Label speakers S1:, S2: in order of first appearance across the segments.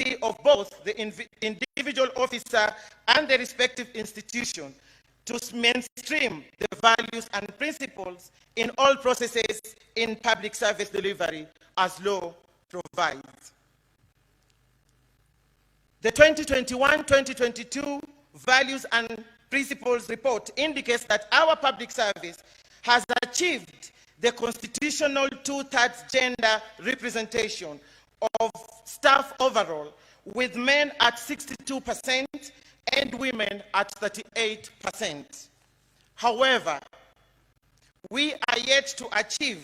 S1: responsibility of both the individual officer and the respective institution to mainstream the values and principles in all processes in public service delivery as law provides. The 2021-2022 Values and Principles Report indicates that our public service has achieved the constitutional 2/3 gender representation of staff overall, with men at 62% and women at 38%. However, we are yet to achieve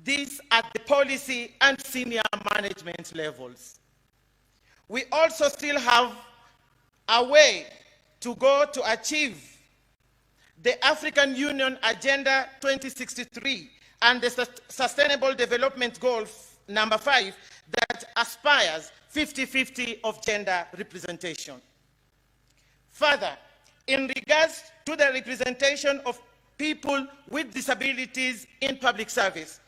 S1: this at the policy and senior management levels. We also still have a way to go to achieve the African Union Agenda 2063 and the Sustainable Development Goal number 5 that aspires 50-50 of gender representation. Further, in regards to the representation of people with disabilities in public service,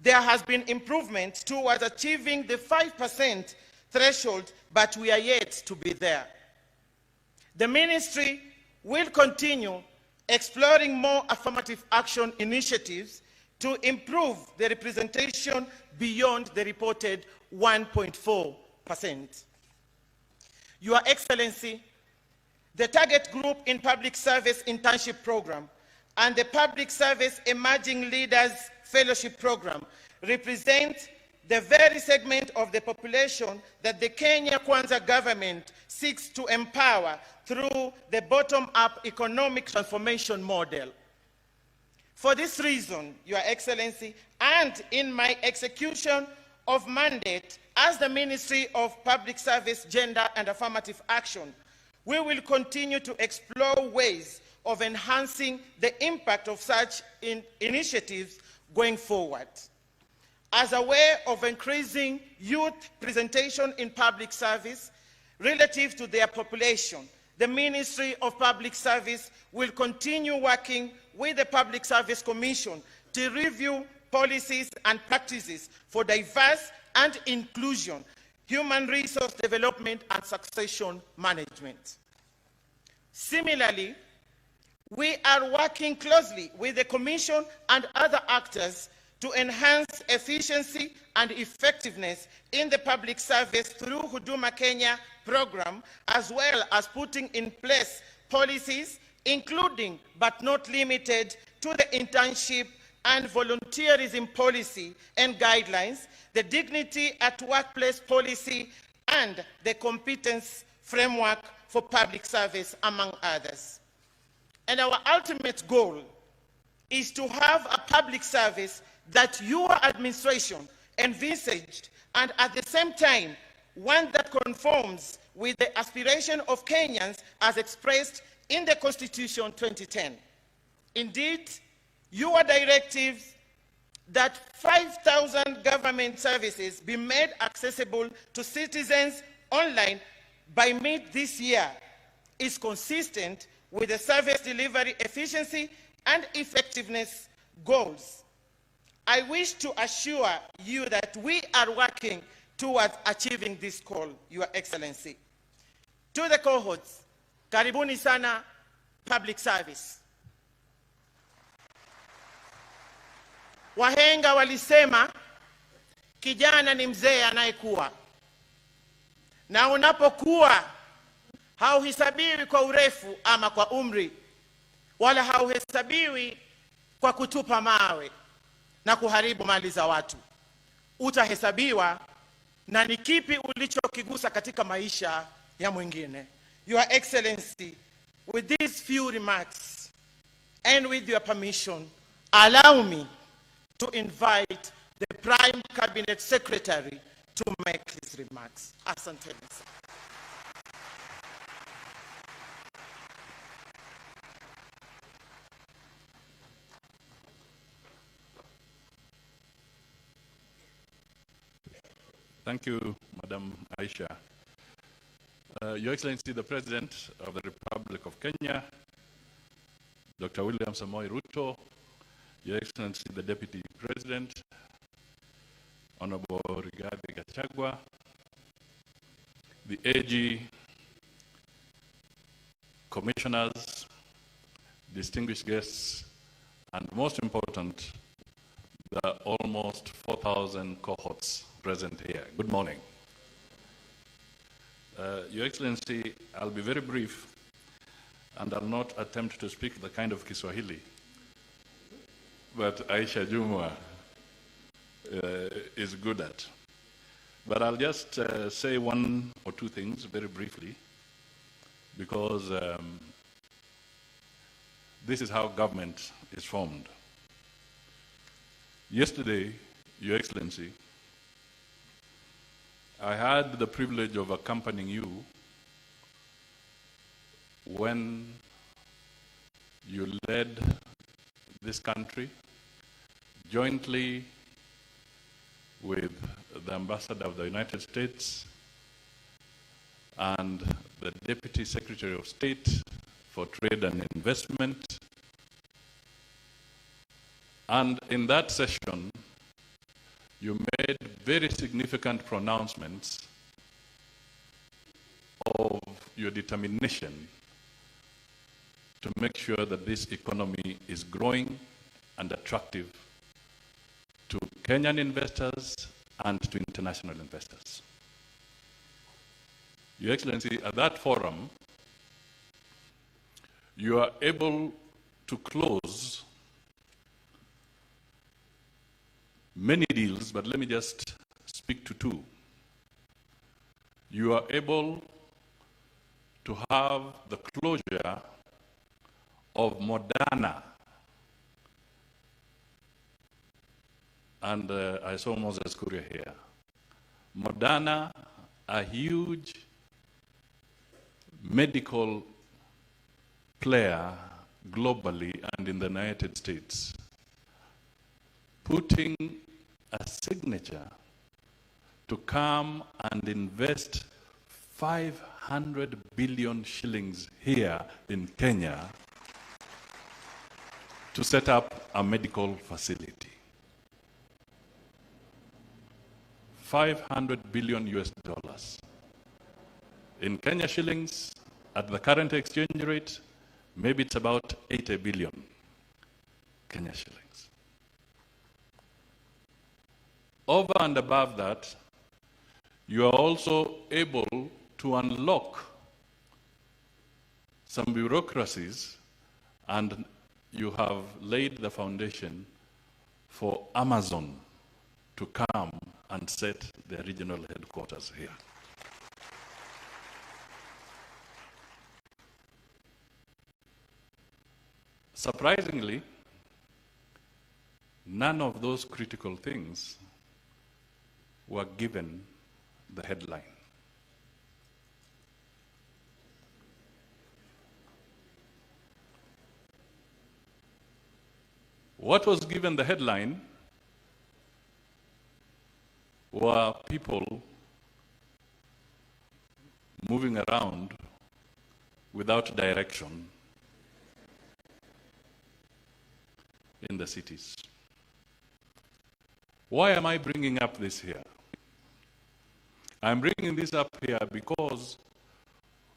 S1: there has been improvement towards achieving the 5% threshold, but we are yet to be there. The ministry will continue exploring more affirmative action initiatives to improve the representation beyond the reported 1.4%. Your Excellency, the Target Group in Public Service Internship Program and the Public Service Emerging Leaders Fellowship Program represent the very segment of the population that the Kenya Kwanza government seeks to empower through the bottom-up economic transformation model. For this reason, Your Excellency, and in my execution of mandate as the Ministry of Public Service, Gender and Affirmative Action, we will continue to explore ways of enhancing the impact of such initiatives going forward. As a way of increasing youth representation in public service relative to their population, the Ministry of Public Service will continue working with the Public Service Commission to review policies and practices for diverse and inclusion, human resource development, and succession management. Similarly, we are working closely with the Commission and other actors to enhance efficiency and effectiveness in the public service through Huduma Kenya program, as well as putting in place policies, including but not limited to the internship and volunteerism policy and guidelines, the dignity at workplace policy, and the competence framework for public service, among others. And our ultimate goal is to have a public service that your administration envisaged, and at the same time, one that conforms with the aspiration of Kenyans as expressed in the Constitution 2010. Indeed, your directives that 5,000 government services be made accessible to citizens online by mid this year is consistent with the service delivery efficiency and effectiveness goals. I wish to assure you that we are working towards achieving this goal, Your Excellency. To the cohorts, karibuni sana public service. Wahenga walisema kijana ni mzee anayekuwa, na unapokuwa hauhesabiwi kwa urefu ama kwa umri, wala hauhesabiwi kwa kutupa mawe na kuharibu mali za watu. Utahesabiwa na ni kipi ulichokigusa katika maisha ya mwingine. Your Excellency, with these few remarks and with your permission, allow me to invite the Prime Cabinet Secretary to make his remarks. Asante.
S2: Thank you, Madam Aisha. Your Excellency, the President of the Republic of Kenya, Dr. William Samoei Ruto, Your Excellency, the Deputy President, Honorable Rigathi Gachagua, the AG, commissioners, distinguished guests, and most important, the almost 4,000 cohorts present here. Good morning. Your Excellency, I'll be very brief, and I'll not attempt to speak the kind of Kiswahili that Aisha Jumwa is good at. But I'll just say one or two things very briefly, because this is how government is formed. Yesterday, Your Excellency, I had the privilege of accompanying you when you led this country jointly with the Ambassador of the United States and the Deputy Secretary of State for Trade and Investment. And in that session, you made very significant pronouncements of your determination to make sure that this economy is growing and attractive to Kenyan investors and to international investors. Your Excellency, at that forum, you are able to close many deals, but let me just speak to two. You are able to have the closure of Moderna. And I saw Moses Kuria here. Moderna, a huge medical player globally and in the United States, putting a signature to come and invest 500 billion shillings here in Kenya to set up a medical facility. 500 billion US dollars. In Kenya shillings, at the current exchange rate, maybe it's about 80 billion Kenya shillings. Over and above that, you are also able to unlock some bureaucracies, and you have laid the foundation for Amazon to come and set their regional headquarters here. Surprisingly, none of those critical things were given the headline. What was given the headline were people moving around without direction in the cities. Why am I bringing up this here? I'm bringing this up here because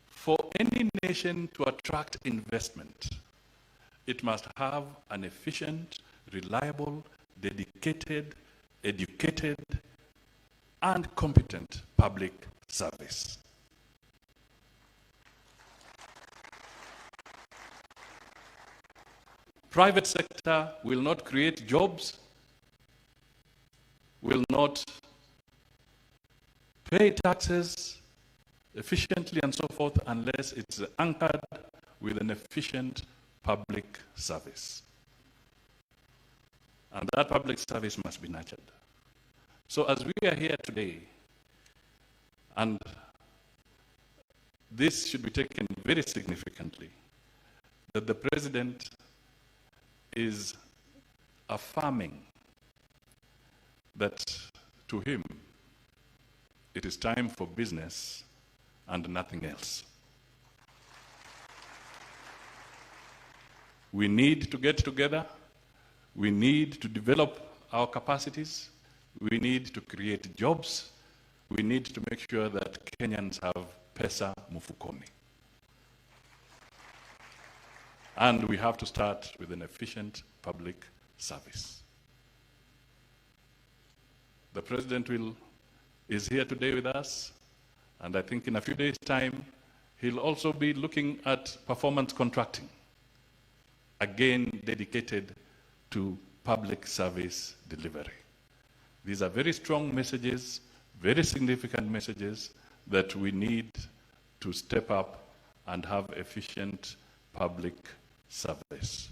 S2: for any nation to attract investment, it must have an efficient, reliable, dedicated, educated, and competent public service. Private sector will not create jobs, will not pay taxes efficiently and so forth unless it's anchored with an efficient public service. And that public service must be nurtured. So as we are here today, and this should be taken very significantly, that the President is affirming that to him, it is time for business and nothing else. We need to get together. We need to develop our capacities. We need to create jobs. we need to make sure that Kenyans have pesa mufukoni. And we have to start with an efficient public service. The President is here today with us, and I think in a few days' time, he'll also be looking at performance contracting, again dedicated to public service delivery. These are very strong messages, very significant messages that we need to step up and have efficient public service.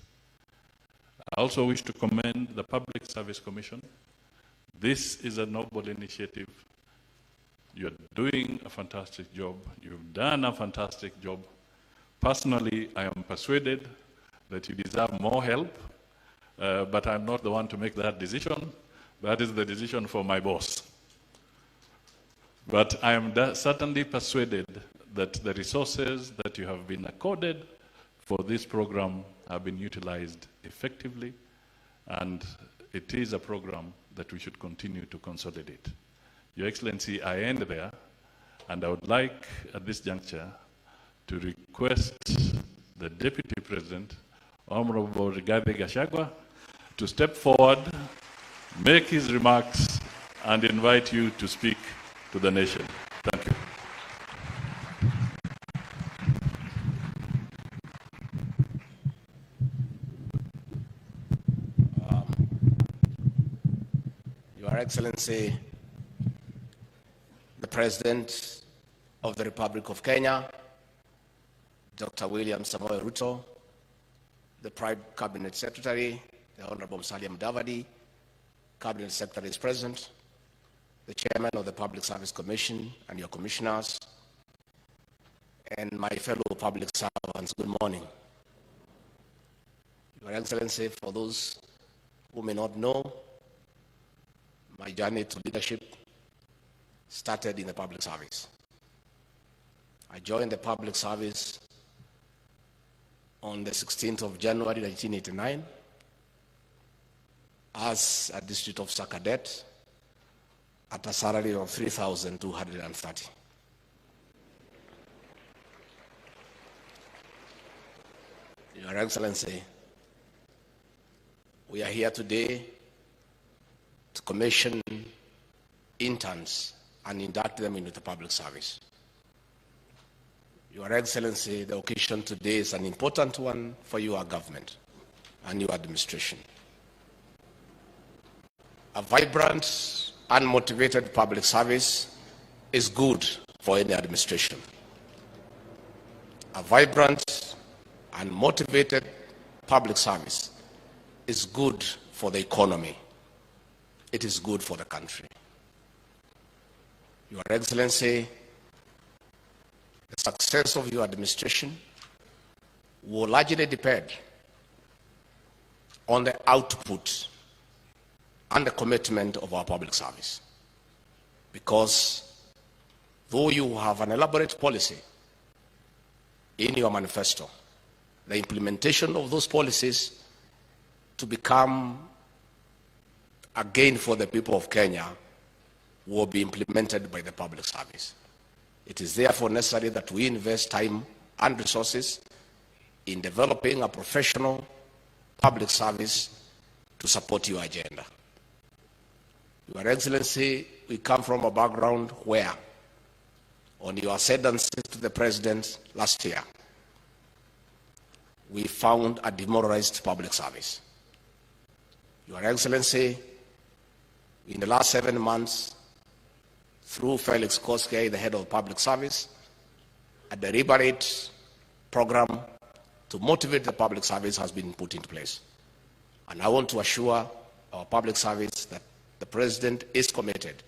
S2: I also wish to commend the Public Service Commission. This is a noble initiative. You're doing a fantastic job. You've done a fantastic job. Personally, I am persuaded that you deserve more help, but I'm not the one to make that decision. That is the decision for my boss. But I am certainly persuaded that the resources that you have been accorded for this program have been utilized effectively, and it is a program that we should continue to consolidate. Your Excellency, I end there, and I would like at this juncture to request the Deputy President, Honorable Rigathi Gachagua, to step forward, make his remarks, and invite you to speak to the nation. Thank you.
S3: Your Excellency, the President of the Republic of Kenya, Dr. William Samoei Ruto, the Prime Cabinet Secretary, the Honorable Musalia Mudavadi, Cabinet Secretary is present, the Chairman of the Public Service Commission and your commissioners, and my fellow public servants, good morning. Your Excellency, for those who may not know, my journey to leadership started in the public service. I joined the public service on the 16th of January 1989 as a district officer cadet at a salary of 3,230. Your Excellency, we are here today to commission interns and induct them into the public service. Your Excellency, the occasion today is an important one for your government and your administration. A vibrant and motivated public service is good for any administration. A vibrant and motivated public service is good for the economy. It is good for the country. Your Excellency, the success of your administration will largely depend on the output and the commitment of our public service. Because though you have an elaborate policy in your manifesto, the implementation of those policies to become a gain for the people of Kenya will be implemented by the public service. It is therefore necessary that we invest time and resources in developing a professional public service to support your agenda. Your Excellency, we come from a background where, on your ascendancy to the President last year, we found a demoralized public service. Your Excellency, in the last 7 months, through Felix Koskei, the head of public service, a deliberate program to motivate the public service has been put into place. And I want to assure our public service that the President is committed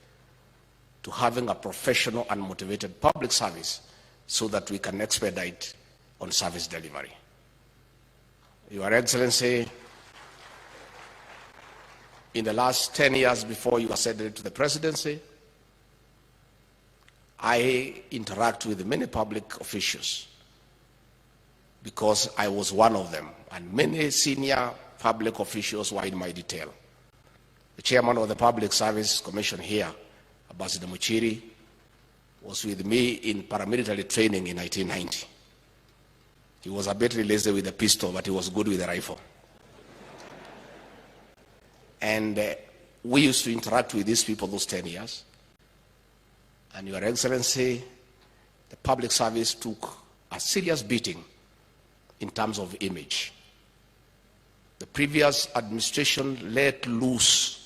S3: to having a professional and motivated public service so that we can expedite on service delivery. Your Excellency, in the last 10 years before you ascended to the presidency, I interact with many public officials because I was one of them, and many senior public officials were in my detail. The chairman of the Public Service Commission here, Ambassador Muchiri, was with me in paramilitary training in 1990. He was a bit lazy with the pistol, but he was good with the rifle. And we used to interact with these people those 10 years. And Your Excellency, the public service took a serious beating in terms of image. The previous administration let loose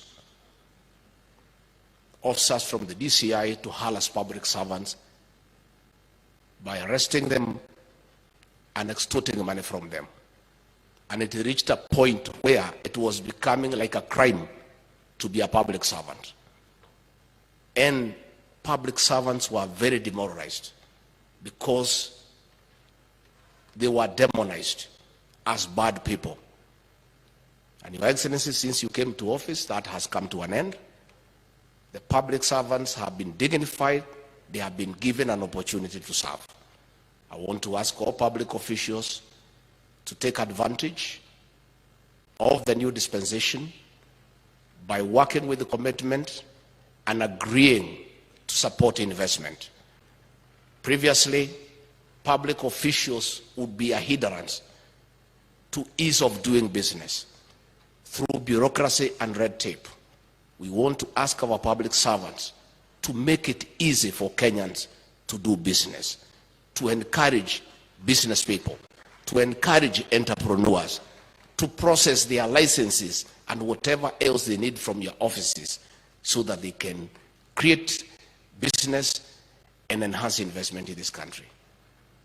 S3: officers from the DCI to harass public servants by arresting them and extorting money from them. And it reached a point where it was becoming like a crime to be a public servant. And public servants were very demoralized because they were demonized as bad people. And Your Excellency, since you came to office, that has come to an end. The public servants have been dignified. They have been given an opportunity to serve. I want to ask all public officials to take advantage of the new dispensation by working with the commitment and agreeing to support investment. Previously, public officials would be a hindrance to ease of doing business through bureaucracy and red tape. We want to ask our public servants to make it easy for Kenyans to do business, to encourage business people, to encourage entrepreneurs, to process their licenses and whatever else they need from your offices so that they can create business and enhance investment in this country.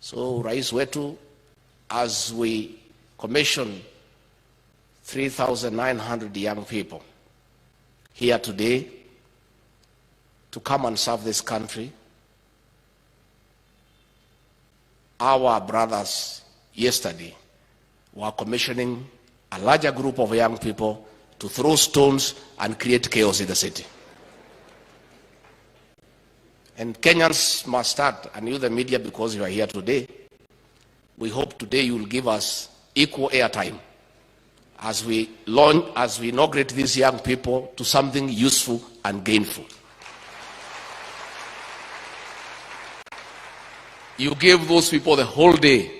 S3: So, Rais wetu, as we commission 3,900 young people here today to come and serve this country, our brothers yesterday were commissioning a larger group of young people to throw stones and create chaos in the city. And Kenyans must start, and you the media, because you are here today, we hope today you will give us equal airtime as we inaugurate these young people to something useful and gainful. You give those people the whole day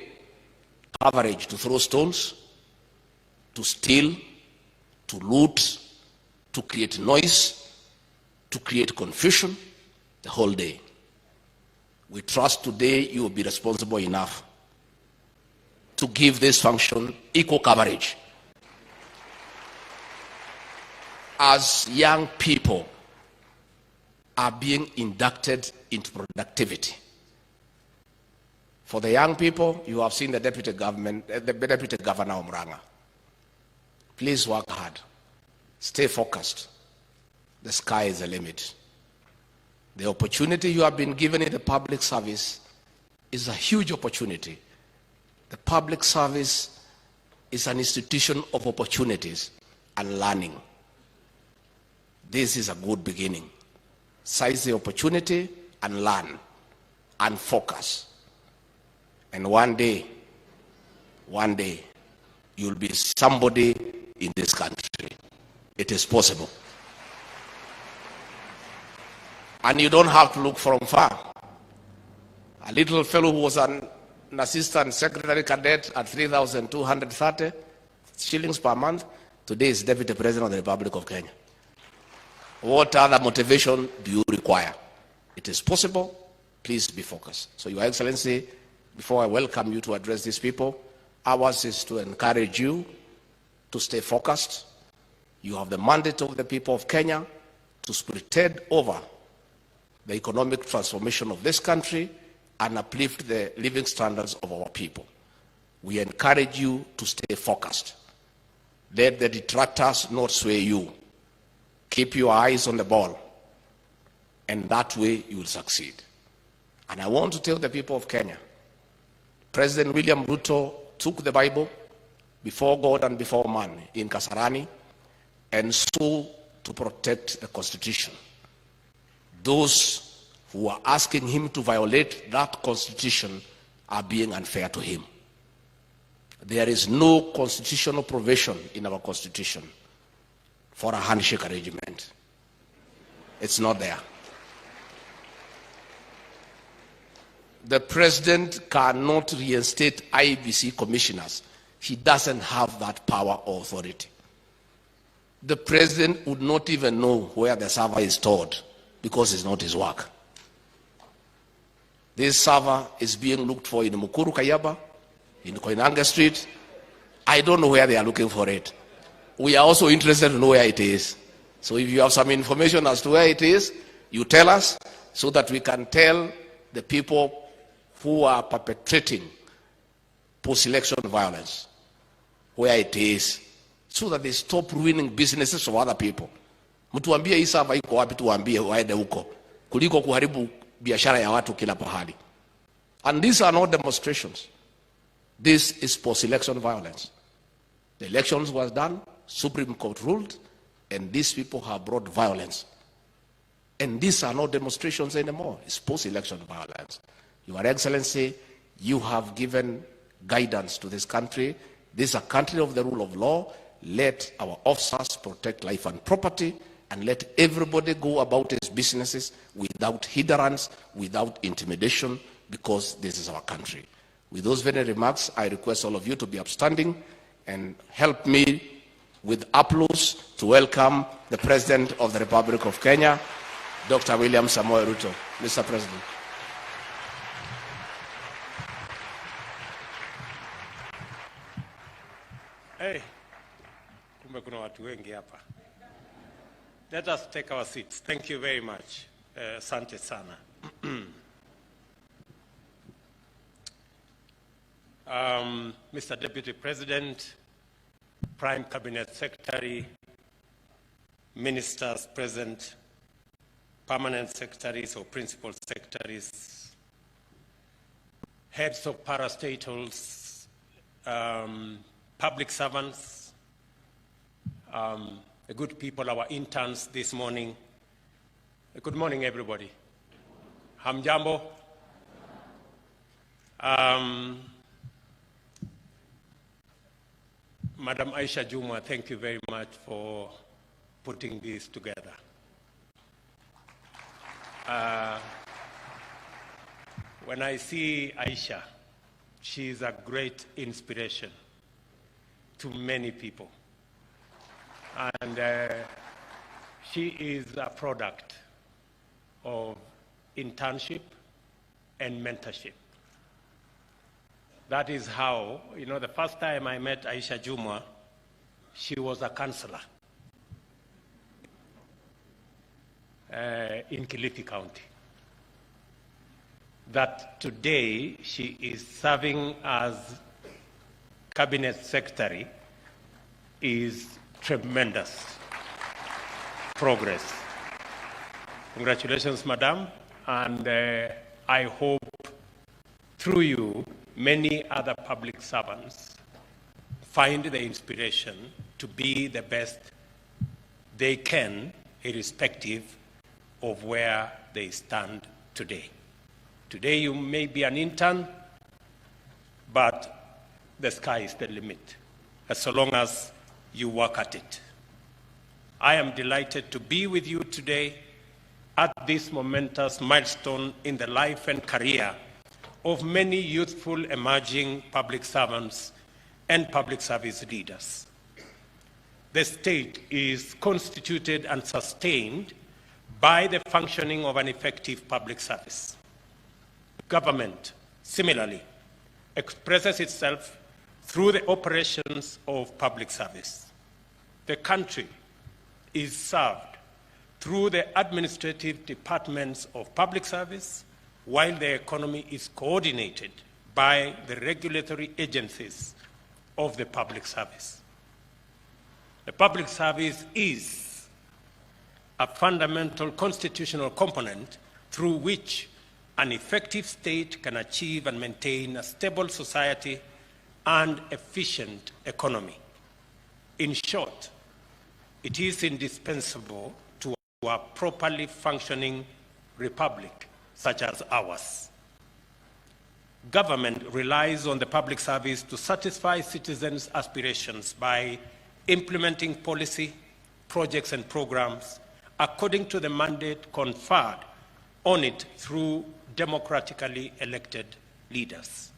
S3: coverage to throw stones, to steal, to loot, to create noise, to create confusion, the whole day. We trust today you will be responsible enough to give this function equal coverage. As young people are being inducted into productivity. For the young people, you have seen the deputy governor Omranga. Please work hard. Stay focused. The sky is the limit. The opportunity you have been given in the public service is a huge opportunity. The public service is an institution of opportunities and learning. This is a good beginning. Seize the opportunity and learn and focus. And one day, you'll be somebody in this country. It is possible. And you don't have to look from far. A little fellow who was an assistant secretary cadet at 3,230 shillings per month, today is Deputy President of the Republic of Kenya. What other motivation do you require? It is possible. Please be focused. So, Your Excellency, before I welcome you to address these people, ours is to encourage you to stay focused. You have the mandate of the people of Kenya to spearhead over the economic transformation of this country and uplift the living standards of our people. We encourage you to stay focused. Let the detractors not sway you. Keep your eyes on the ball, and that way you will succeed. And I want to tell the people of Kenya, President William Ruto took the Bible before God and before man in Kasarani and swore to protect the Constitution. Those who are asking him to violate that Constitution are being unfair to him. There is no constitutional provision in our Constitution for a handshake arrangement. It's not there. the president cannot reinstate IBC commissioners. He doesn't have that power or authority. The president would not even know where the server is stored because it's not his work. This server is being looked for in Mukuru Kayaba, in Koinange Street. I don't know where they are looking for it. We are also interested to know where it is. So if you have some information as to where it is, you tell us so that we can tell the people who are perpetrating post-election violence where it is, so that they stop ruining businesses of other people. Mtuambie hii server iko wapi, tuambie waende huko kuliko kuharibu biashara ya watu kila pahali. And these are not demonstrations. This is post-election violence. The elections was done, Supreme Court ruled, and these people have brought violence. And these are not demonstrations anymore. It's post-election violence. Your Excellency, you have given guidance to this country. This is a country of the rule of law. Let our officers protect life and property, and let everybody go about his businesses without hindrance, without intimidation, because this is our country. With those very remarks, I request all of you to be upstanding and help me with applause to welcome the President of the Republic of Kenya, Dr. William Samoei Ruto. Mr. President.
S4: Hey, kumbe kuna watu wengi hapa. Let us take our seats. Thank you very much. Asante sana. Mr. Deputy President, Prime Cabinet Secretary, Ministers present, Permanent Secretaries or Principal Secretaries, Heads of parastatals, public servants, the good people, our interns this morning. Good morning, everybody. Hamjambo. Madam Aisha Juma, thank you very much for putting this together. When I see Aisha, she is a great inspiration to many people. And she is a product of internship and mentorship. That is how, you know, the first time I met Aisha Juma, she was a counselor in Kilifi County. That today she is serving as Cabinet Secretary is tremendous progress. Congratulations, Madam, and I hope through you, many other public servants find the inspiration to be the best they can, irrespective of where they stand today. Today you may be an intern, but the sky is the limit, as long as you work at it. I am delighted to be with you today at this momentous milestone in the life and career of many youthful emerging public servants and public service leaders. The state is constituted and sustained by the functioning of an effective public service. Government, similarly, expresses itself through the operations of public service. The country is served through the administrative departments of public service, while the economy is coordinated by the regulatory agencies of the public service. The public service is a fundamental constitutional component through which an effective state can achieve and maintain a stable society and efficient economy. In short, it is indispensable to a properly functioning republic such as ours. Government relies on the public service to satisfy citizens' aspirations by implementing policy, projects, and programs according to the mandate conferred on it through democratically elected leaders.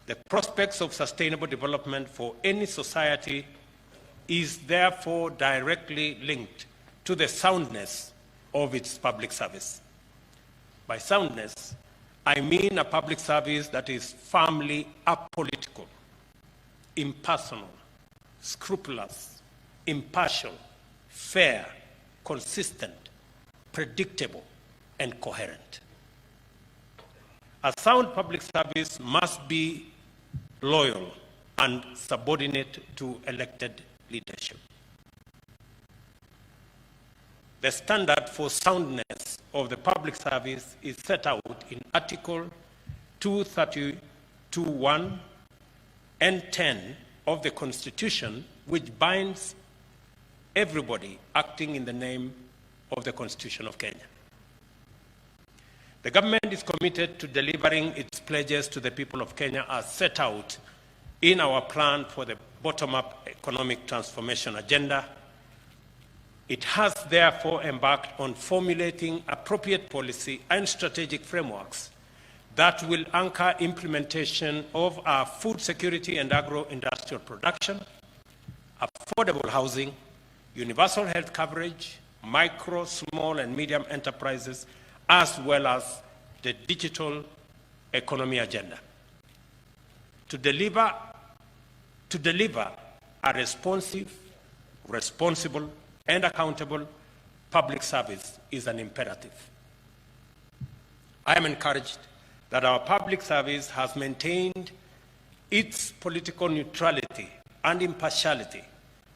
S4: The prospects of sustainable development for any society is therefore directly linked to the soundness of its public service. By soundness, I mean a public service that is firmly apolitical, impersonal, scrupulous, impartial, fair, consistent, predictable, and coherent. A sound public service must be loyal and subordinate to elected leadership. The standard for soundness of the public service is set out in Article 232(1) and 10 of the Constitution, which binds everybody acting in the name of the Constitution of Kenya. The government is committed to delivering its pledges to the people of Kenya as set out in our plan for the bottom-up economic transformation agenda. It has therefore embarked on formulating appropriate policy and strategic frameworks that will anchor implementation of our food security and agro-industrial production, affordable housing, universal health coverage, micro, small, and medium enterprises, as well as the digital economy agenda. To deliver a responsive, responsible, and accountable public service is an imperative. I am encouraged that our public service has maintained its political neutrality and impartiality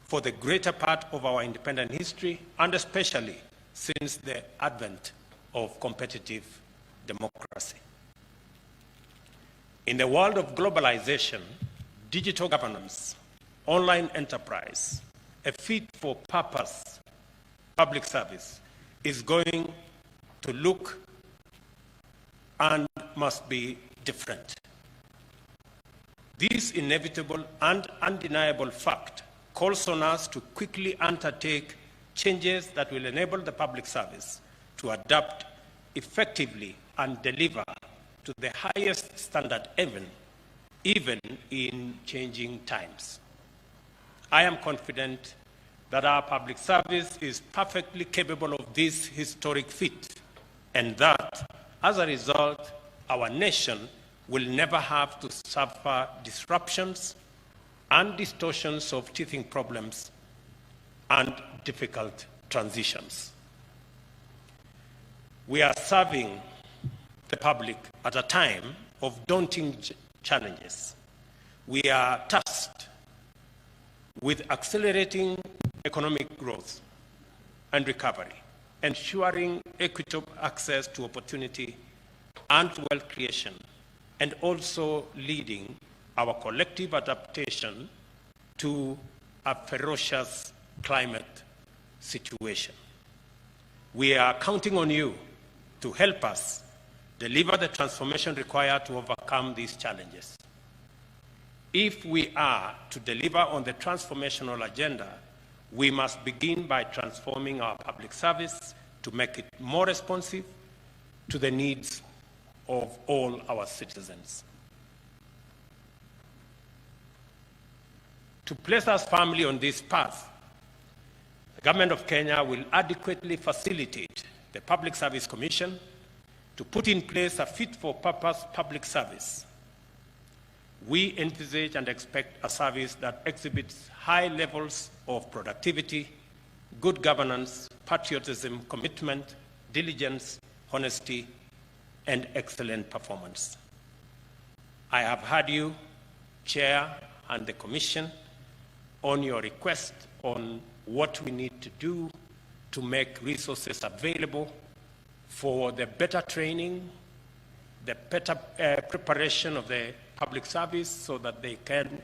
S4: for the greater part of our independent history, and especially since the advent of competitive democracy. In the world of globalization, digital governance, online enterprise, a fit-for-purpose public service is going to look and must be different. This inevitable and undeniable fact calls on us to quickly undertake changes that will enable the public service to adapt effectively and deliver to the highest standard even in changing times. I am confident that our public service is perfectly capable of this historic feat, and that, as a result, our nation will never have to suffer disruptions and distortions of teething problems and difficult transitions. We are serving the public at a time of daunting challenges. We are tasked with accelerating economic growth and recovery, ensuring equitable access to opportunity and wealth creation, and also leading our collective adaptation to a ferocious climate situation. We are counting on you to help us deliver the transformation required to overcome these challenges. If we are to deliver on the transformational agenda, we must begin by transforming our public service to make it more responsive to the needs of all our citizens. To place us firmly on this path, the Government of Kenya will adequately facilitate the Public Service Commission to put in place a fit-for-purpose public service. We envisage and expect a service that exhibits high levels of productivity, good governance, patriotism, commitment, diligence, honesty, and excellent performance. I have heard you, Chair, and the Commission on your request on what we need to do to make resources available for the better training, the better preparation of the public service so that they can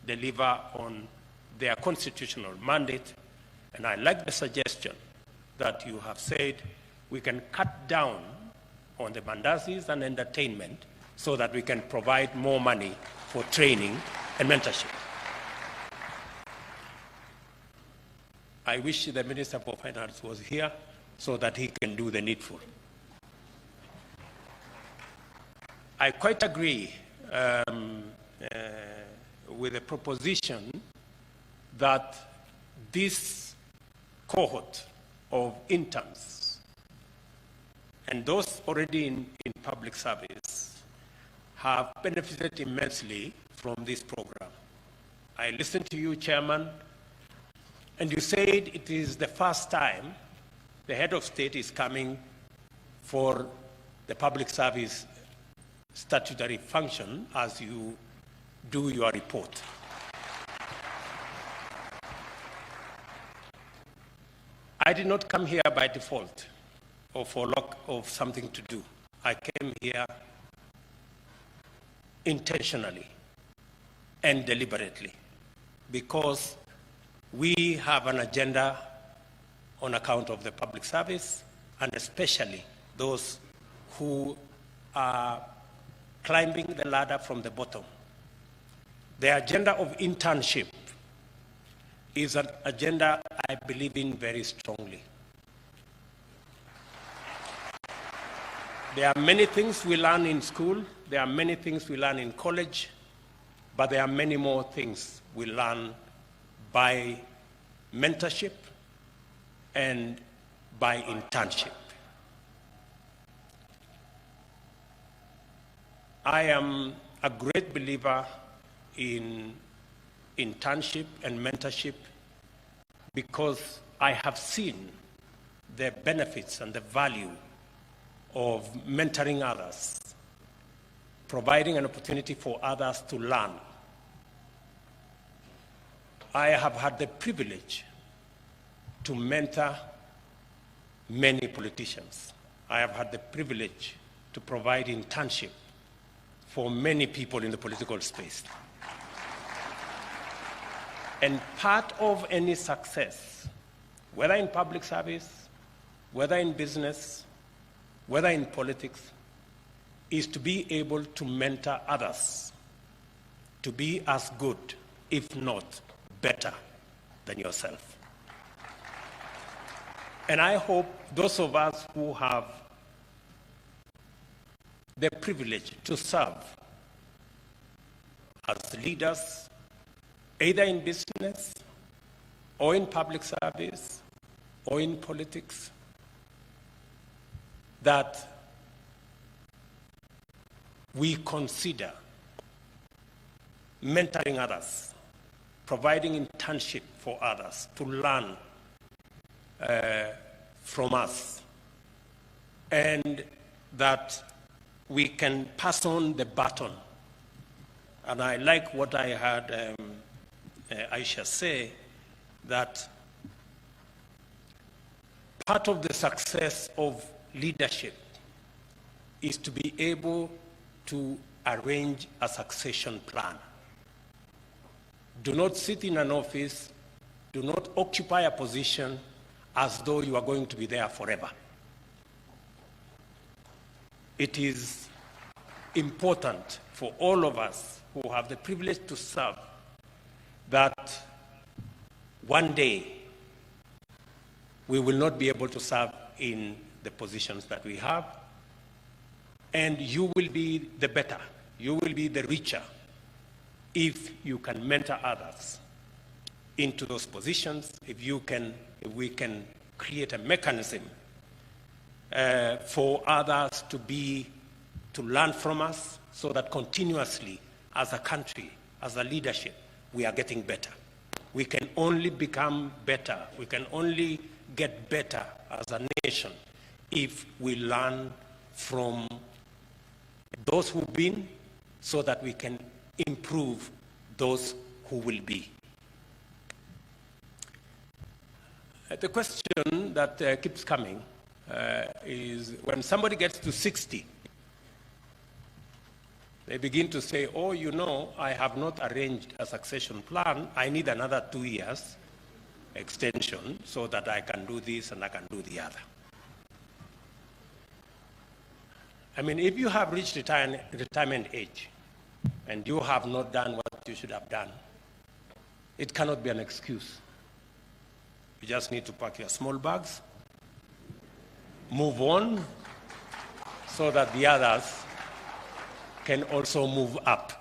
S4: deliver on their constitutional mandate. And I like the suggestion that you have said we can cut down on the mandazis and entertainment so that we can provide more money for training and mentorship. I wish the Minister for Finance was here so that he can do the needful. I quite agree with the proposition that this cohort of interns and those already in public service have benefited immensely from this program. I listened to you, Chairman, and you said it is the first time the head of state is coming for the public service statutory function as you do your report. I did not come here by default or for lack of something to do. I came here intentionally and deliberately because we have an agenda on account of the public service, and especially those who are climbing the ladder from the bottom. The agenda of internship is an agenda I believe in very strongly. There are many things we learn in school, there are many things we learn in college, but there are many more things we learn by mentorship and by internship. I am a great believer in internship and mentorship because I have seen the benefits and the value of mentoring others, providing an opportunity for others to learn. I have had the privilege to mentor many politicians. I have had the privilege to provide internship for many people in the political space. And part of any success, whether in public service, whether in business, whether in politics, is to be able to mentor others to be as good, if not better, than yourself. And I hope those of us who have the privilege to serve as leaders, either in business or in public service or in politics, that we consider mentoring others, providing internship for others to learn from us, and that we can pass on the baton. And I like what I heard Aisha say, that part of the success of leadership is to be able to arrange a succession plan. Do not sit in an office, do not occupy a position as though you are going to be there forever. It is important for all of us who have the privilege to serve that one day we will not be able to serve in the positions that we have, and you will be the better, you will be the richer if you can mentor others into those positions, if we can create a mechanism for others to learn from us, so that continuously as a country, as a leadership, we are getting better. We can only become better, we can only get better as a nation if we learn from those who've been, so that we can improve those who will be. The question that keeps coming is, when somebody gets to 60, they begin to say, oh, you know, I have not arranged a succession plan. I need another 2 years extension so that I can do this and I can do the other. I mean, if you have reached retirement age and you have not done what you should have done, it cannot be an excuse. You just need to pack your small bags move on so that the others can also move up.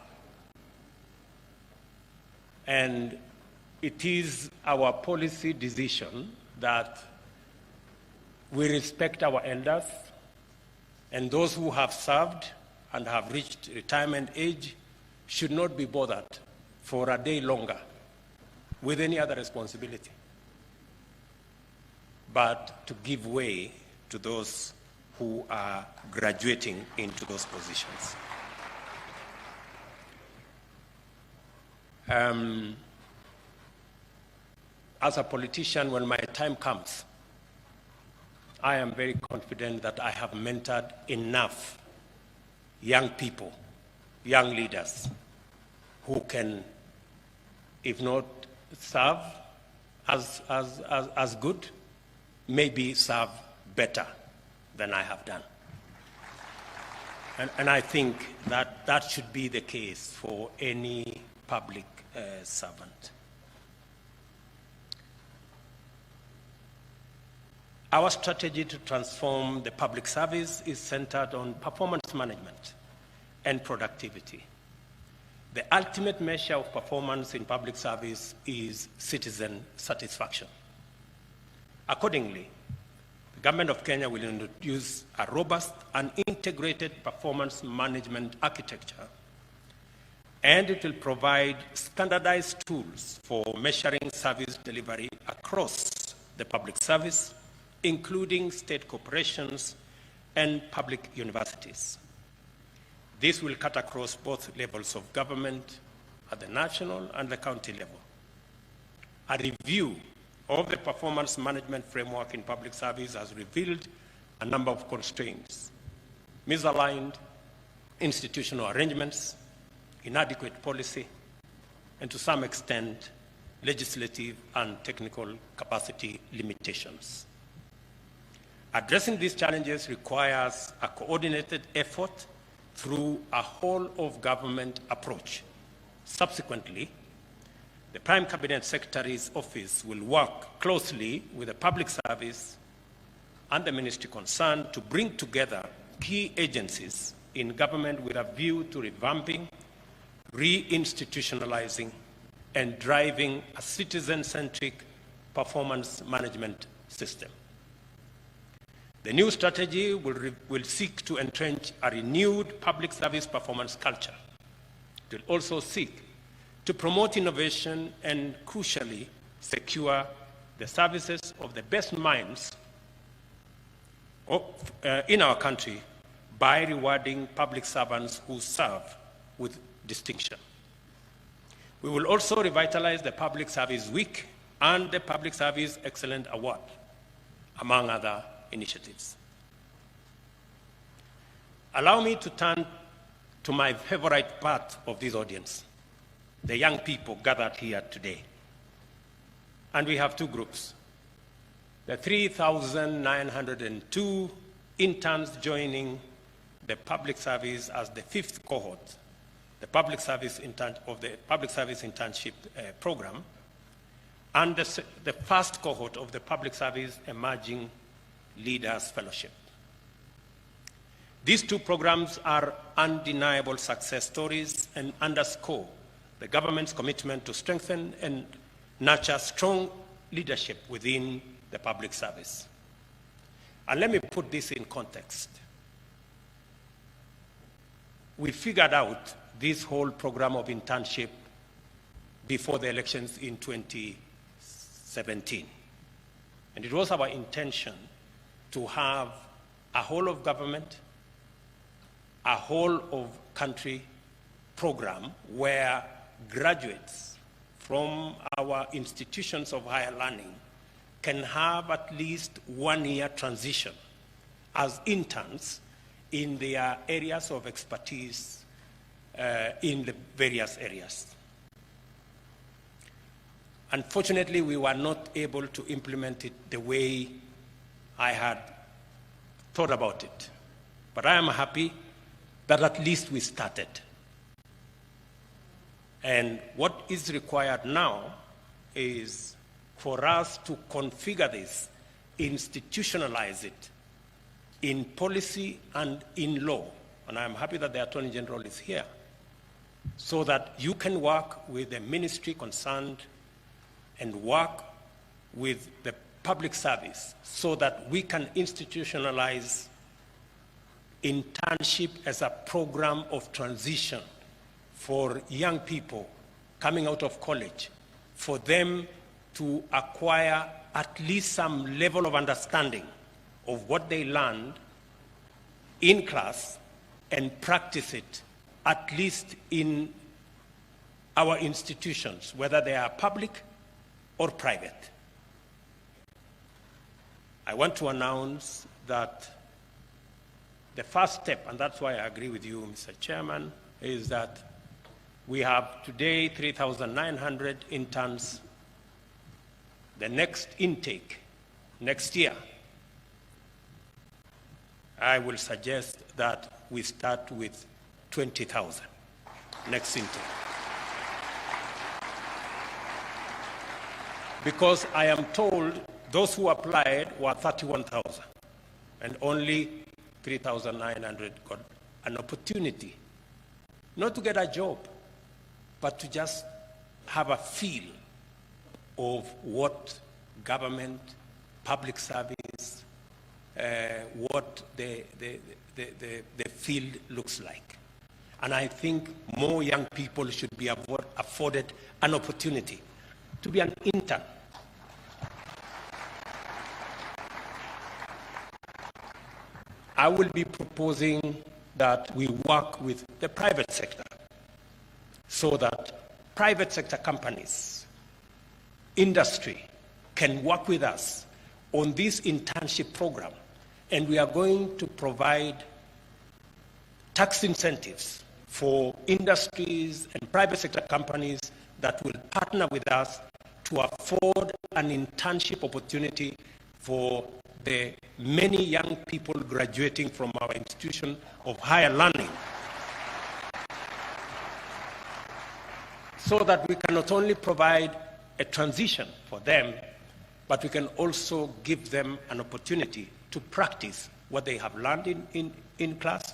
S4: And it is our policy decision that we respect our elders and those who have served and have reached retirement age should not be bothered for a day longer with any other responsibility, but to give way to those who are graduating into those positions. As a politician, when my time comes, I am very confident that I have mentored enough young people, young leaders, who can, if not serve as good, maybe serve better than I have done. And I think that that should be the case for any public servant. Our strategy to transform the public service is centered on performance management and productivity. The ultimate measure of performance in public service is citizen satisfaction. Accordingly, the Government of Kenya will introduce a robust and integrated performance management architecture, and it will provide standardized tools for measuring service delivery across the public service, including state corporations and public universities. This will cut across both levels of government at the national and the county level. A review of the performance management framework in public service has revealed a number of constraints: misaligned institutional arrangements, inadequate policy, and to some extent, legislative and technical capacity limitations. Addressing these challenges requires a coordinated effort through a whole-of-government approach. Subsequently, the Prime Cabinet Secretary's office will work closely with the public service and the ministry concerned to bring together key agencies in government with a view to revamping, reinstitutionalizing, and driving a citizen-centric performance management system. The new strategy will seek to entrench a renewed public service performance culture. It will also seek to promote innovation and, crucially, secure the services of the best minds in our country by rewarding public servants who serve with distinction. We will also revitalize the Public Service Week and the Public Service Excellence Award, among other initiatives. Allow me to turn to my favorite part of this audience, the young people gathered here today. And we have two groups. The 3,902 interns joining the public service as the fifth cohort, the public service internship program, and the first cohort of the Public Service Emerging Leaders Fellowship. These two programs are undeniable success stories and underscore the government's commitment to strengthen and nurture strong leadership within the public service. And let me put this in context. We figured out this whole program of internship before the elections in 2017. And it was our intention to have a whole of government, a whole of country program where graduates from our institutions of higher learning can have at least 1 year transition as interns in their areas of expertise in the various areas. Unfortunately, we were not able to implement it the way I had thought about it. But I am happy that at least we started. And what is required now is for us to configure this, institutionalize it, in policy and in law, and I'm happy that the Attorney General is here, so that you can work with the ministry concerned and work with the public service so that we can institutionalize internship as a program of transition for young people coming out of college, for them to acquire at least some level of understanding of what they learned in class and practice it at least in our institutions, whether they are public or private. I want to announce that the first step, and that's why I agree with you, Mr. Chairman, is that we have today 3,900 interns. The next intake, next year, I will suggest that we start with 20,000 next intake. Because I am told those who applied were 31,000 and only 3,900 got an opportunity, not to get a job, but to just have a feel of what government, public service, what the field looks like. And I think more young people should be afforded an opportunity to be an intern. I will be proposing that we work with the private sector so that private sector companies, industry can work with us on this internship program. And we are going to provide tax incentives for industries and private sector companies that will partner with us to afford an internship opportunity for the many young people graduating from our institution of higher learning, so that we can not only provide a transition for them, but we can also give them an opportunity to practice what they have learned in class,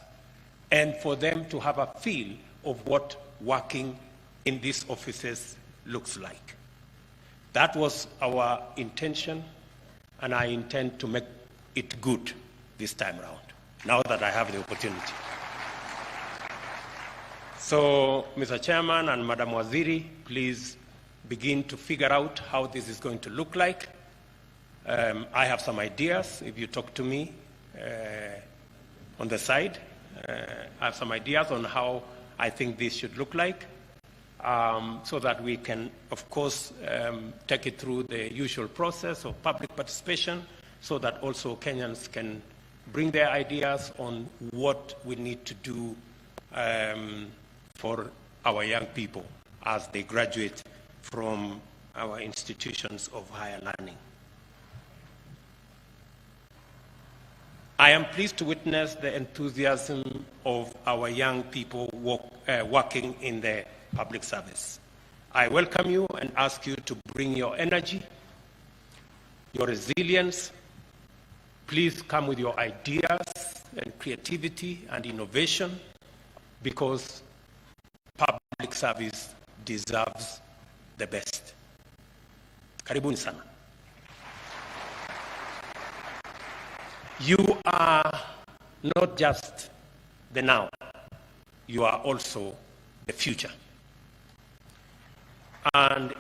S4: and for them to have a feel of what working in these offices looks like. That was our intention, and I intend to make it good this time around, now that I have the opportunity. So, Mr. Chairman and Madam Waziri, please begin to figure out how this is going to look like. I have some ideas. If you talk to me on the side, I have some ideas on how I think this should look like, so that we can, of course, take it through the usual process of public participation, so that also Kenyans can bring their ideas on what we need to do for our young people as they graduate from our institutions of higher learning. I am pleased to witness the enthusiasm of our young people working in the public service. I welcome you and ask you to bring your energy, your resilience. Please come with your ideas and creativity and innovation, because public service deserves the best. Karibuni sana. You are not just the now, you are also the future. And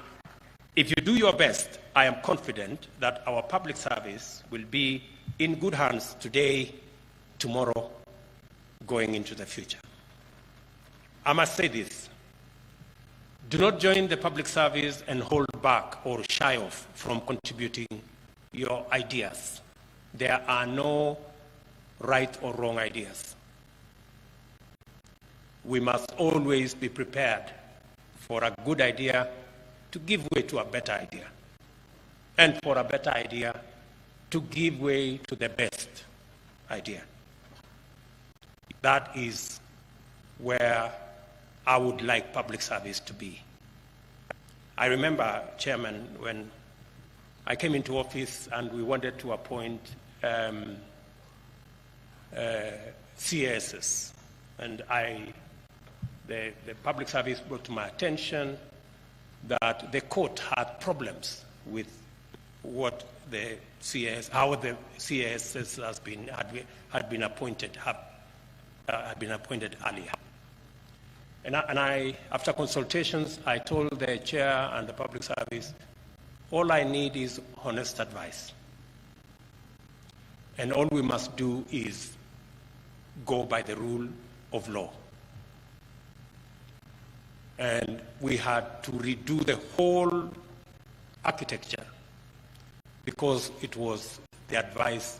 S4: if you do your best, I am confident that our public service will be in good hands today, tomorrow, going into the future. I must say this: do not join the public service and hold back or shy off from contributing your ideas. There are no right or wrong ideas. We must always be prepared for a good idea to give way to a better idea, and for a better idea to give way to the best idea. That is where I would like public service to be. I remember, Chairman, when I came into office and we wanted to appoint CSs. And the public service brought to my attention that the court had problems with what the CS, how the CSs had been appointed earlier. And I, after consultations, I told the chair and the public service, all I need is honest advice. And all we must do is go by the rule of law. And we had to redo the whole architecture because it was the advice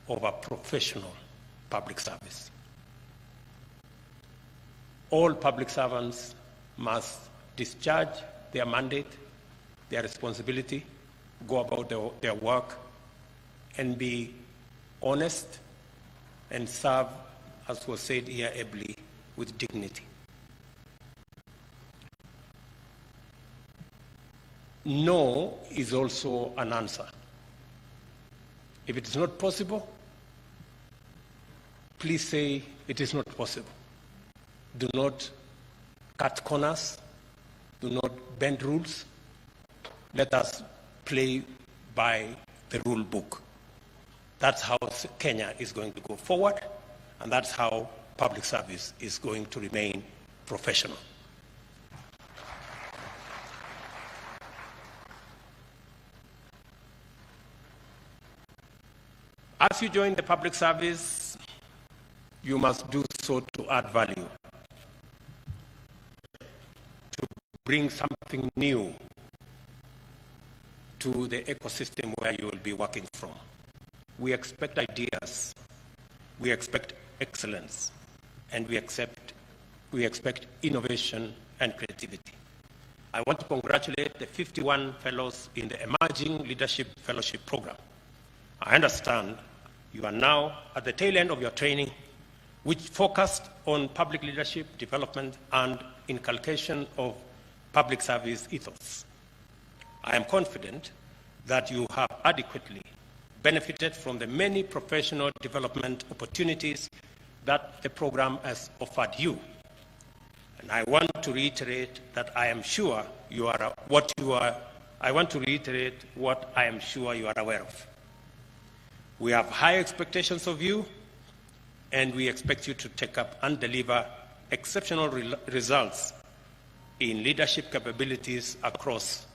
S4: of a professional public service. All public servants must discharge their mandate, their responsibility, go about their work, and be honest and serve, as was said here ably, with dignity. No is also an answer. If it is not possible, please say it is not possible. Do not cut corners. Do not bend rules. Let us play by the rule book. That's how Kenya is going to go forward, and that's how public service is going to remain professional. As you join the public service, you must do so to add value, to bring something new to the ecosystem where you will be working from. We expect ideas, we expect excellence, and we expect innovation and creativity. I want to congratulate the 51 fellows in the Emerging Leadership Fellowship Program. I understand you are now at the tail end of your training, which focused on public leadership development and inculcation of public service ethos. I am confident that you have adequately benefited from the many professional development opportunities that the program has offered you. And I want to reiterate that I am sure you are what I want to reiterate what I am sure you are aware of. We have high expectations of you, and we expect you to take up and deliver exceptional results in leadership capabilities across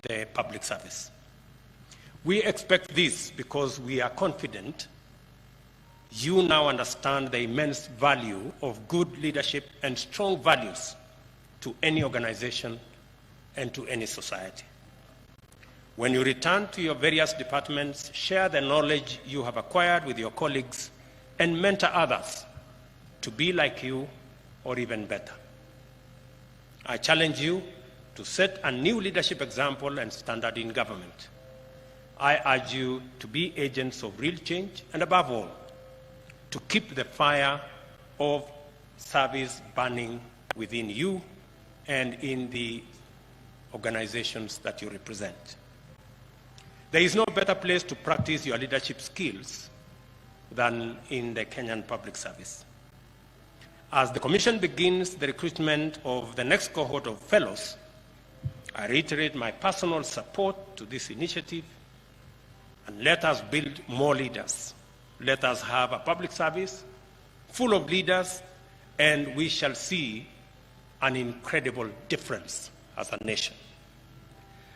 S4: the public service. We expect this because we are confident you now understand the immense value of good leadership and strong values to any organization and to any society. When you return to your various departments, share the knowledge you have acquired with your colleagues and mentor others to be like you or even better. I challenge you to set a new leadership example and standard in government. I urge you to be agents of real change and, above all, to keep the fire of service burning within you and in the organizations that you represent. There is no better place to practice your leadership skills than in the Kenyan public service. As the Commission begins the recruitment of the next cohort of fellows, I reiterate my personal support to this initiative, and let us build more leaders. Let us have a public service full of leaders, and we shall see an incredible difference as a nation.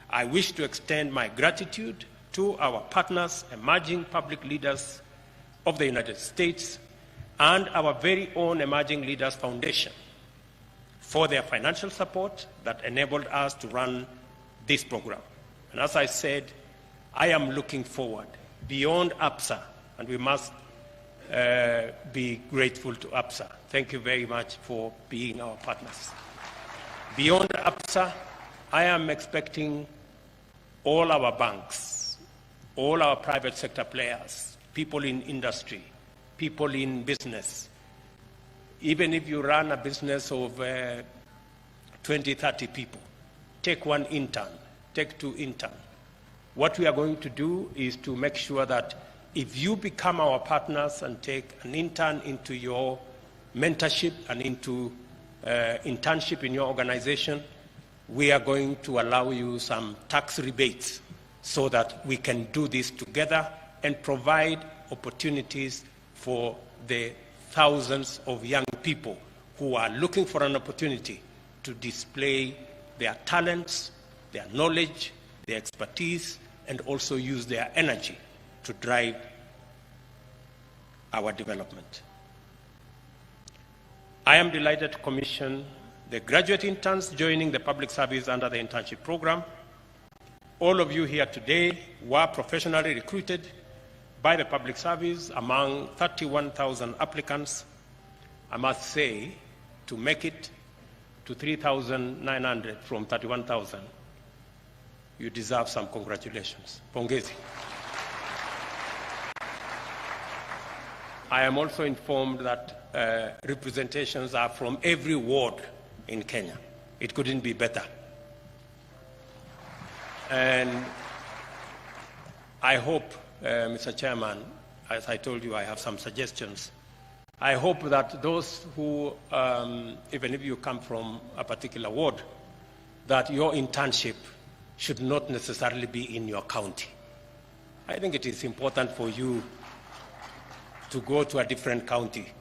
S4: I wish to extend my gratitude to our partners, emerging public leaders of the United States, and our very own Emerging Leaders Foundation for their financial support that enabled us to run this program. And as I said, I am looking forward beyond APSA, and we must be grateful to APSA. Thank you very much for being our partners. Beyond APSA, I am expecting all our banks, all our private sector players, people in industry, people in business. Even if you run a business of 20, 30 people, take one intern, take two interns. What we are going to do is to make sure that if you become our partners and take an intern into your mentorship and into internship in your organization, we are going to allow you some tax rebates so that we can do this together and provide opportunities for the thousands of young people who are looking for an opportunity to display their talents, their knowledge, their expertise, and also use their energy to drive our development. I am delighted to commission the graduate interns joining the public service under the internship program. All of you here today were professionally recruited by the public service among 31,000 applicants. I must say, to make it to 3,900 from 31,000, you deserve some congratulations. Pongezi. I am also informed that representations are from every ward in Kenya. It couldn't be better. And I hope, Mr. Chairman, as I told you, I have some suggestions. I hope that those who, even if you come from a particular ward, that your internship should not necessarily be in your county. I think it is important for you to go to a different county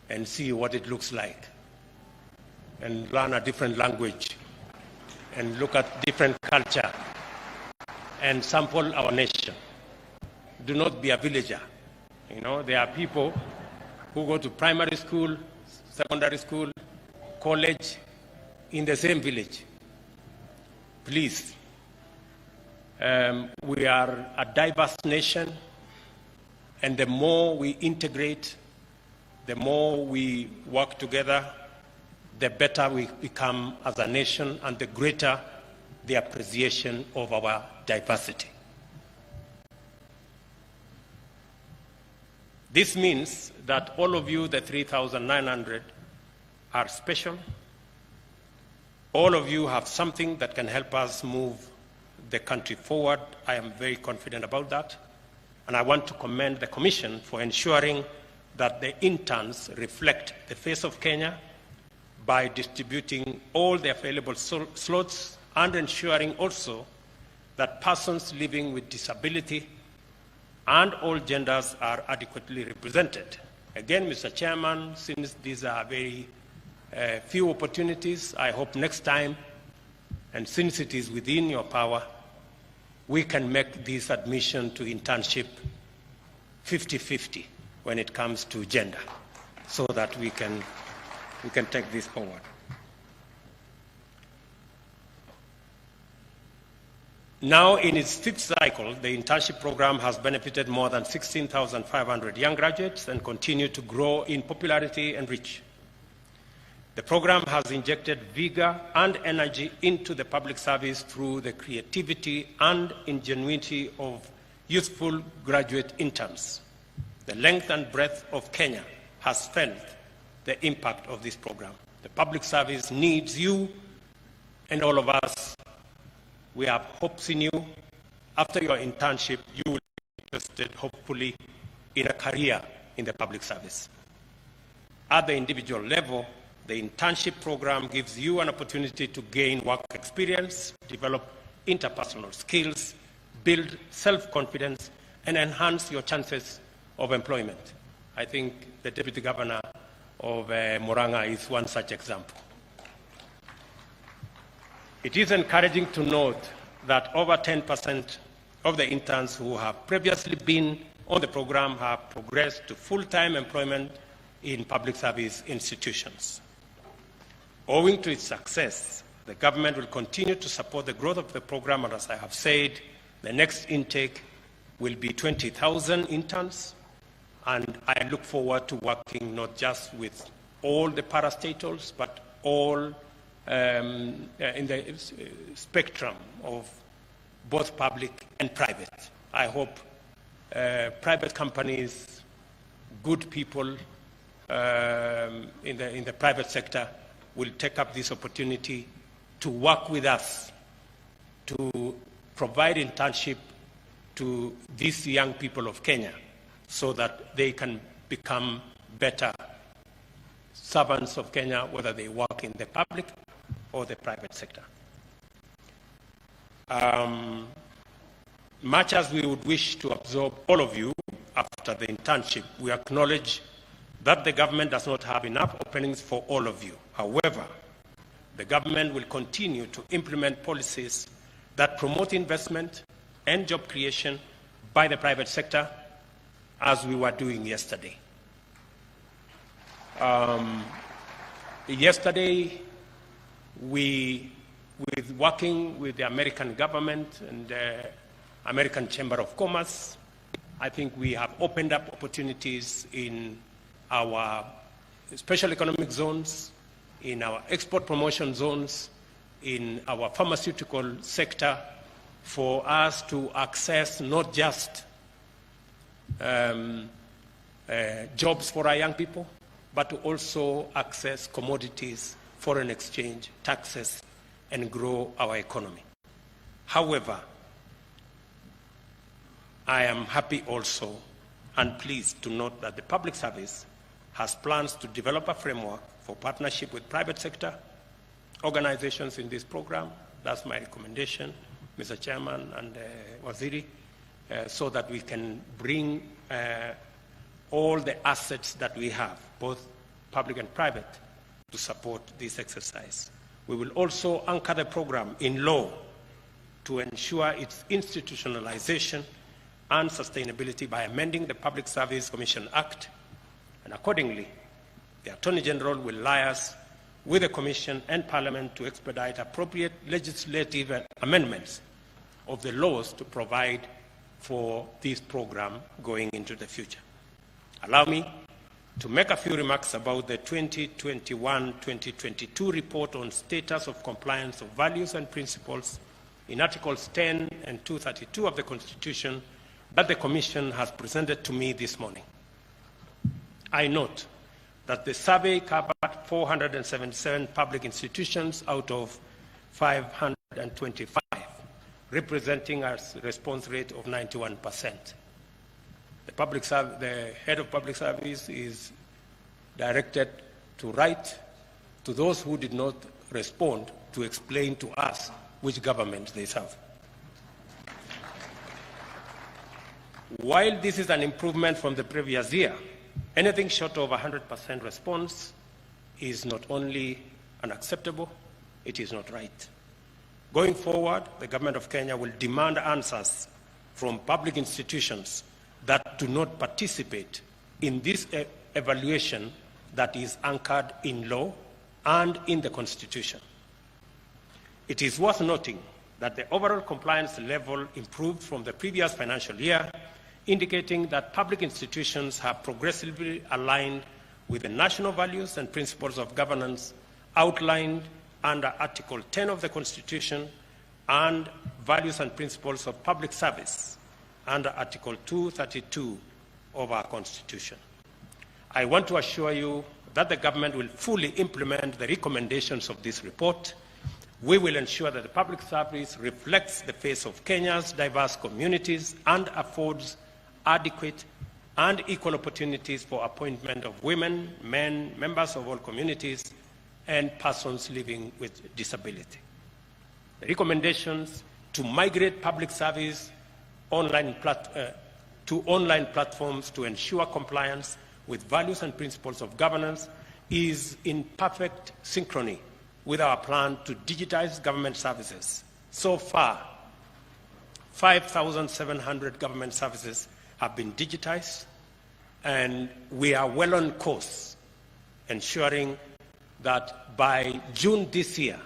S4: and see what it looks like, and learn a different language, and look at different culture, and sample our nation. Do not be a villager. You know, there are people who go to primary school, secondary school, college in the same village. Please, we are a diverse nation, and the more we integrate, the more we work together, the better we become as a nation and the greater the appreciation of our diversity. This means that all of you, the 3,900, are special. All of you have something that can help us move the country forward. I am very confident about that. And I want to commend the Commission for ensuring that the interns reflect the face of Kenya by distributing all the available slots and ensuring also that persons living with disability and all genders are adequately represented. Again, Mr. Chairman, since these are very few opportunities, I hope next time, and since it is within your power, we can make this admission to internship 50-50 when it comes to gender, so that we can take this forward. Now, in its fifth cycle, the internship program has benefited more than 16,500 young graduates and continue to grow in popularity and reach. The program has injected vigor and energy into the public service through the creativity and ingenuity of youthful graduate interns. The length and breadth of Kenya has felt the impact of this program. The public service needs you and all of us. We have hopes in you. After your internship, you will be interested, hopefully, in a career in the public service. At the individual level, the internship program gives you an opportunity to gain work experience, develop interpersonal skills, build self-confidence, and enhance your chances of employment. I think the Deputy Governor of Murang'a is one such example. It is encouraging to note that over 10% of the interns who have previously been on the program have progressed to full-time employment in public service institutions. Owing to its success, the government will continue to support the growth of the program, and as I have said, the next intake will be 20,000 interns, and I look forward to working not just with all the parastatals, but all in the spectrum of both public and private. I hope private companies, good people in the private sector will take up this opportunity to work with us to provide internship to these young people of Kenya so that they can become better servants of Kenya, whether they work in the public or the private sector. Much as we would wish to absorb all of you after the internship, we acknowledge that the government does not have enough openings for all of you. However, the government will continue to implement policies that promote investment and job creation by the private sector, as we were doing yesterday. Yesterday, working with the American government and the American Chamber of Commerce, I think we have opened up opportunities in our special economic zones, in our export promotion zones, in our pharmaceutical sector, for us to access not just jobs for our young people, but to also access commodities, foreign exchange, taxes, and grow our economy. However, I am happy also and pleased to note that the public service has plans to develop a framework for partnership with private sector organizations in this program. That's my recommendation, Mr. Chairman and Waziri, so that we can bring all the assets that we have, both public and private, to support this exercise. We will also anchor the program in law to ensure its institutionalization and sustainability by amending the Public Service Commission Act, and accordingly, the Attorney General will liaise with the Commission and Parliament to expedite appropriate legislative amendments of the laws to provide for this program going into the future. Allow me to make a few remarks about the 2021-2022 report on status of compliance of values and principles in Articles 10 and 232 of the Constitution that the Commission has presented to me this morning. I note that the survey covered 477 public institutions out of 525, representing a response rate of 91%. The head of public service is directed to write to those who did not respond to explain to us which government they serve. While this is an improvement from the previous year, anything short of 100% response is not only unacceptable, it is not right. Going forward, the government of Kenya will demand answers from public institutions that do not participate in this evaluation that is anchored in law and in the Constitution. It is worth noting that the overall compliance level improved from the previous financial year, indicating that public institutions have progressively aligned with the national values and principles of governance outlined under Article 10 of the Constitution and values and principles of public service under Article 232 of our Constitution. I want to assure you that the government will fully implement the recommendations of this report. We will ensure that the public service reflects the face of Kenya's diverse communities and affords adequate and equal opportunities for appointment of women, men, members of all communities, and persons living with disability. The recommendations to migrate public service to online platforms to ensure compliance with values and principles of governance is in perfect synchrony with our plan to digitize government services. So far, 5,700 government services have been digitized, and we are well on course, ensuring that by June this year,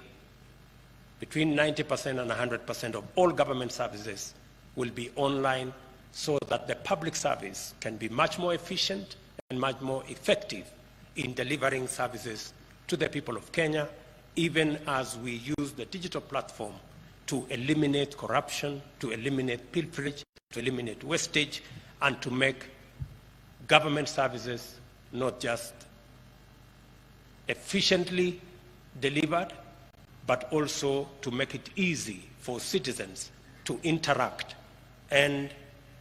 S4: between 90% and 100% of all government services will be online, so that the public service can be much more efficient and much more effective in delivering services to the people of Kenya, even as we use the digital platform to eliminate corruption, to eliminate pilferage, to eliminate wastage, and to make government services not just efficiently delivered, but also to make it easy for citizens to interact and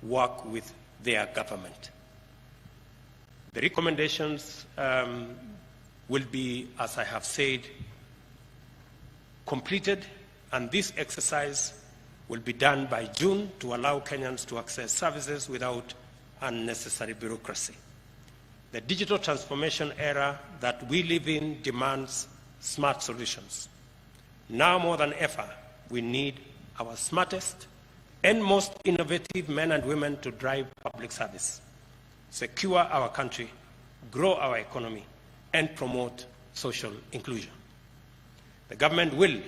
S4: work with their government. The recommendations will be, as I have said, completed, and this exercise will be done by June to allow Kenyans to access services without unnecessary bureaucracy. The digital transformation era that we live in demands smart solutions. Now more than ever, we need our smartest and most innovative men and women to drive public service, secure our country, grow our economy, and promote social inclusion. The government will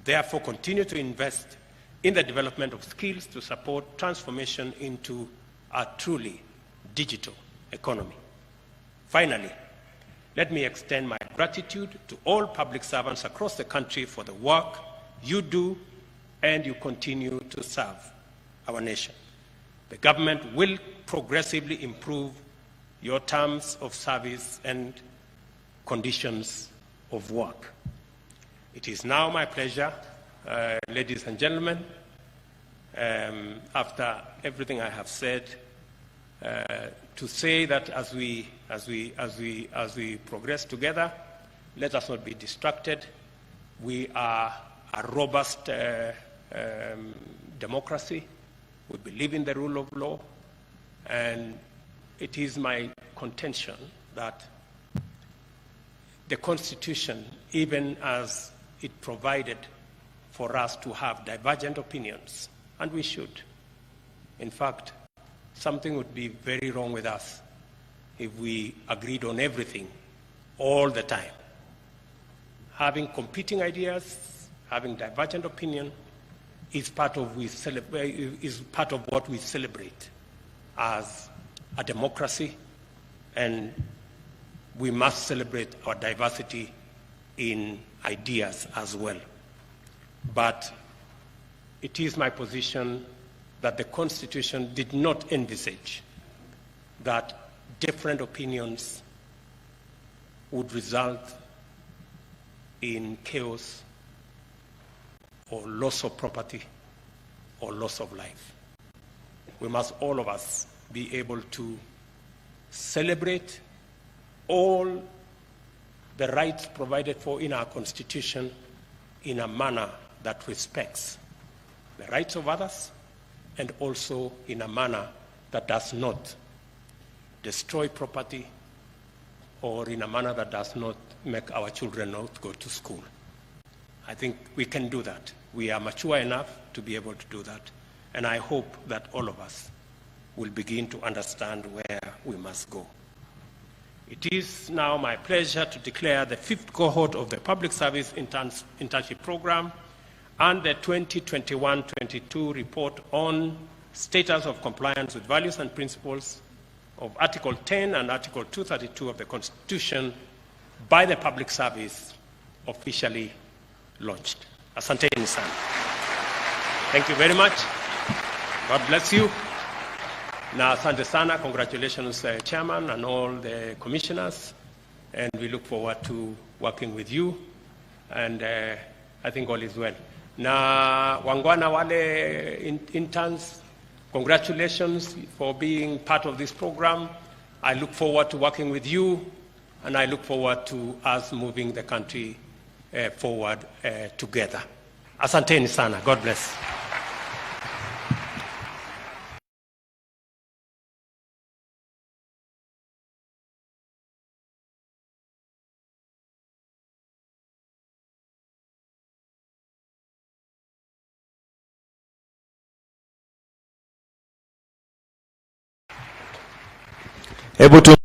S4: therefore continue to invest in the development of skills to support transformation into a truly digital economy. Finally, let me extend my gratitude to all public servants across the country for the work you do and you continue to serve our nation. The government will progressively improve your terms of service and conditions of work. It is now my pleasure, ladies and gentlemen, after everything I have said, to say that as we progress together, let us not be distracted. We are a robust democracy. We believe in the rule of law, and it is my contention that the Constitution, even as it provided for us to have divergent opinions, and we should. In fact, something would be very wrong with us if we agreed on everything all the time. Having competing ideas, having divergent opinion is part of what we celebrate as a democracy, and we must celebrate our diversity in ideas as well. But it is my position that the Constitution did not envisage that different opinions would result in chaos or loss of property or loss of life. We must, all of us, be able to celebrate all the rights provided for in our Constitution in a manner that respects the rights of others, and also in a manner that does not destroy property or in a manner that does not make our children not go to school. I think we can do that. We are mature enough to be able to do that, and I hope that all of us will begin to understand where we must go. It is now my pleasure to declare the 5th cohort of the Public Service Internship Program and the 2021-22 report on status of compliance with values and principles of Article 10 and Article 232 of the Constitution by the Public Service officially launched. Asanteni sana. Thank you very much. God bless you. Na asante sana. Congratulations, Chairman and all the commissioners. And we look forward to working with you. And I think all is well. Na wangwana wale interns, congratulations for being part of this program. I look forward to working with you, and I look forward to us moving the country forward together. Asanteni sana. God bless.
S5: Hebu tu